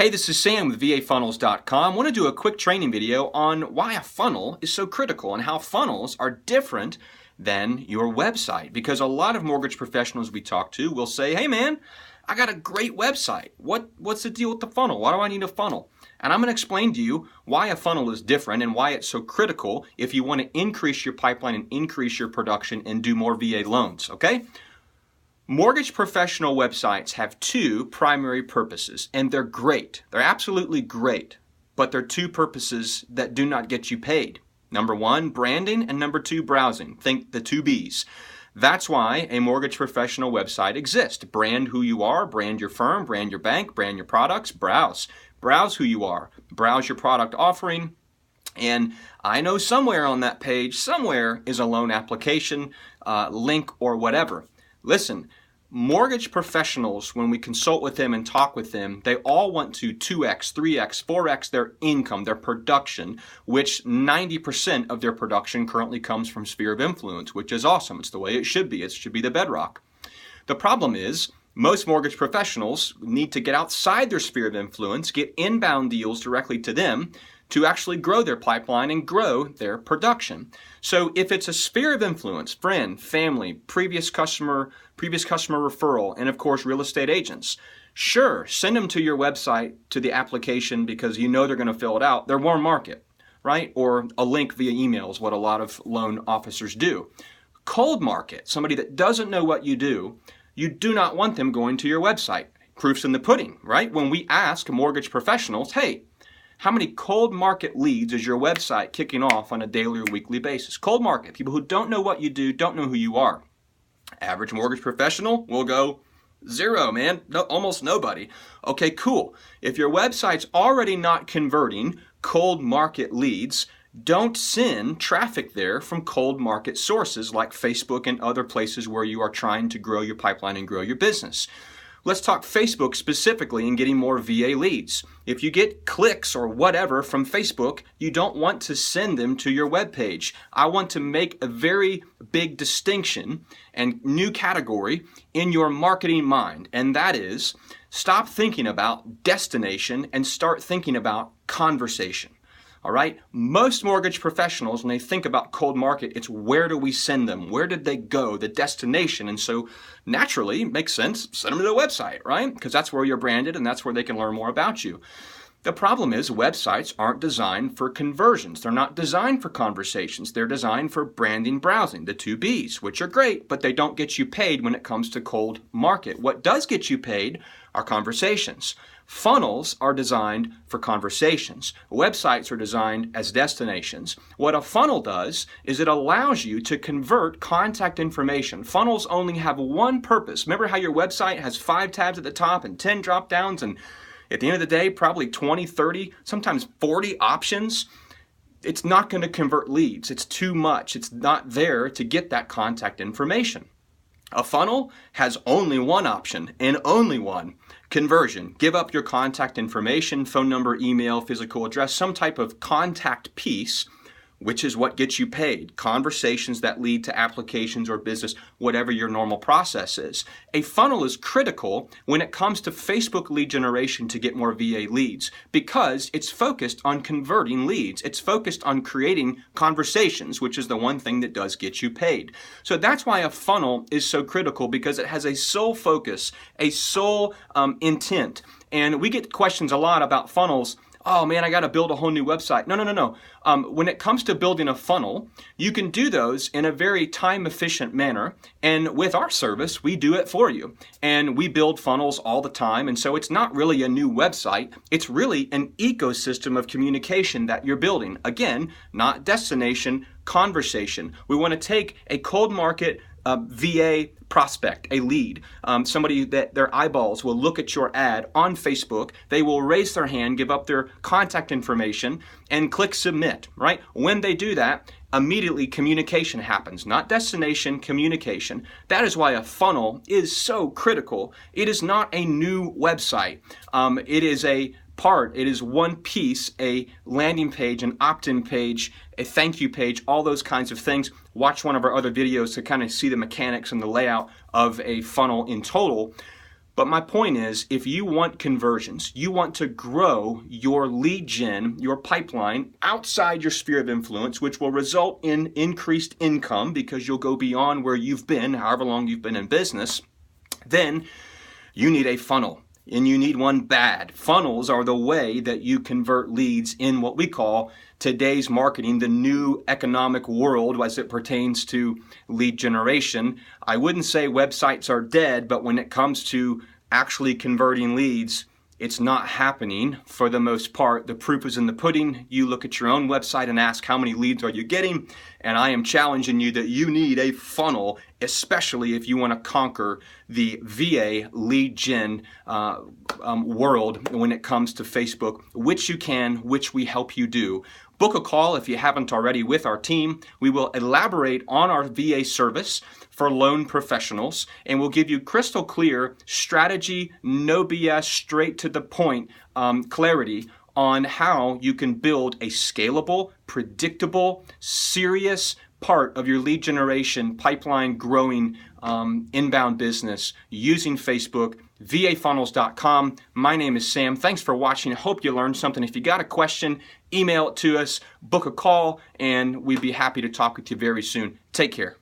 Hey, this is Sam with VAfunnels.com. I want to do a quick training video on why a funnel is so critical and how funnels are different than your website. Because a lot of mortgage professionals we talk to will say, hey man, I got a great website. What's the deal with the funnel? Why do I need a funnel? And I'm going to explain to you why a funnel is different and why it's so critical if you want to increase your pipeline and increase your production and do more VA loans, okay? Mortgage professional websites have two primary purposes, and they're great. They're absolutely great, but they're two purposes that do not get you paid. Number one, branding, and number two, browsing. Think the two B's. That's why a mortgage professional website exists. Brand who you are, brand your firm, brand your bank, brand your products, browse. Browse who you are, browse your product offering, and I know somewhere on that page, somewhere is a loan application, link, or whatever. Listen, mortgage professionals, when we consult with them and talk with them, they all want to 2x, 3x, 4x their income, their production, which 90% of their production currently comes from sphere of influence, which is awesome. It's the way it should be. It should be the bedrock. The problem is, most mortgage professionals need to get outside their sphere of influence, get inbound deals directly to them to actually grow their pipeline and grow their production. So if it's a sphere of influence, friend, family, previous customer referral, and of course real estate agents, sure, send them to your website to the application because you know they're going to fill it out. They're warm market, right? Or a link via email is what a lot of loan officers do. Cold market, somebody that doesn't know what you do not want them going to your website. Proof's in the pudding, right? When we ask mortgage professionals, hey, how many cold market leads is your website kicking off on a daily or weekly basis? Cold market, people who don't know what you do, don't know who you are. Average mortgage professional will go 0, man, no, almost nobody. Okay, cool. If your website's already not converting cold market leads, don't send traffic there from cold market sources like Facebook and other places where you are trying to grow your pipeline and grow your business. Let's talk Facebook specifically and getting more VA leads. If you get clicks or whatever from Facebook, you don't want to send them to your webpage. I want to make a very big distinction and new category in your marketing mind, and that is stop thinking about destination and start thinking about conversation. All right, most mortgage professionals, when they think about cold market, it's where do we send them? Where did they go? The destination. And so naturally, it makes sense, send them to the website, right? Because that's where you're branded and that's where they can learn more about you. The problem is websites aren't designed for conversions. They're not designed for conversations. They're designed for branding, browsing, the two B's, which are great, but they don't get you paid when it comes to cold market. What does get you paid are conversations. Funnels are designed for conversations. Websites are designed as destinations. What a funnel does is it allows you to convert contact information. Funnels only have one purpose. Remember how your website has 5 tabs at the top and 10 drop downs and at the end of the day, probably 20, 30, sometimes 40 options? It's not going to convert leads. It's too much. It's not there to get that contact information. A funnel has only one option and only one: conversion. Give up your contact information, phone number, email, physical address, some type of contact piece, which is what gets you paid. Conversations that lead to applications or business, whatever your normal process is. A funnel is critical when it comes to Facebook lead generation to get more VA leads because it's focused on converting leads. It's focused on creating conversations, which is the one thing that does get you paid. So that's why a funnel is so critical, because it has a sole focus, a sole intent. And we get questions a lot about funnels. Oh man, I got to build a whole new website. No. When it comes to building a funnel, you can do those in a very time efficient manner. And with our service, we do it for you. And we build funnels all the time. And so it's not really a new website. It's really an ecosystem of communication that you're building. Again, not destination, conversation. We want to take a cold market VA prospect, a lead, somebody that their eyeballs will look at your ad on Facebook. They will raise their hand, give up their contact information, and click submit, right? When they do that, immediately communication happens, not destination, communication. That is why a funnel is so critical. It is not a new website. It is a part. It is one piece, a landing page, an opt-in page, a thank you page, all those kinds of things. Watch one of our other videos to kind of see the mechanics and the layout of a funnel in total. But my point is, if you want conversions, you want to grow your lead gen, your pipeline outside your sphere of influence, which will result in increased income because you'll go beyond where you've been, however long you've been in business, then you need a funnel. And you need one bad. Funnels are the way that you convert leads in what we call today's marketing, the new economic world as it pertains to lead generation. I wouldn't say websites are dead, but when it comes to actually converting leads, it's not happening for the most part. The proof is in the pudding. You look at your own website and ask how many leads are you getting, and I am challenging you that you need a funnel, especially if you want to conquer the VA lead gen world when it comes to Facebook, which you can, which we help you do. Book a call if you haven't already with our team. We will elaborate on our VA service for loan professionals, and we'll give you crystal clear strategy, no BS, straight to the point clarity on how you can build a scalable, predictable, serious part of your lead generation pipeline growing inbound business using Facebook. vafunnels.com. My name is Sam. Thanks for watching. I hope you learned something. If you got a question, email it to us, book a call, and we'd be happy to talk with you very soon. Take care.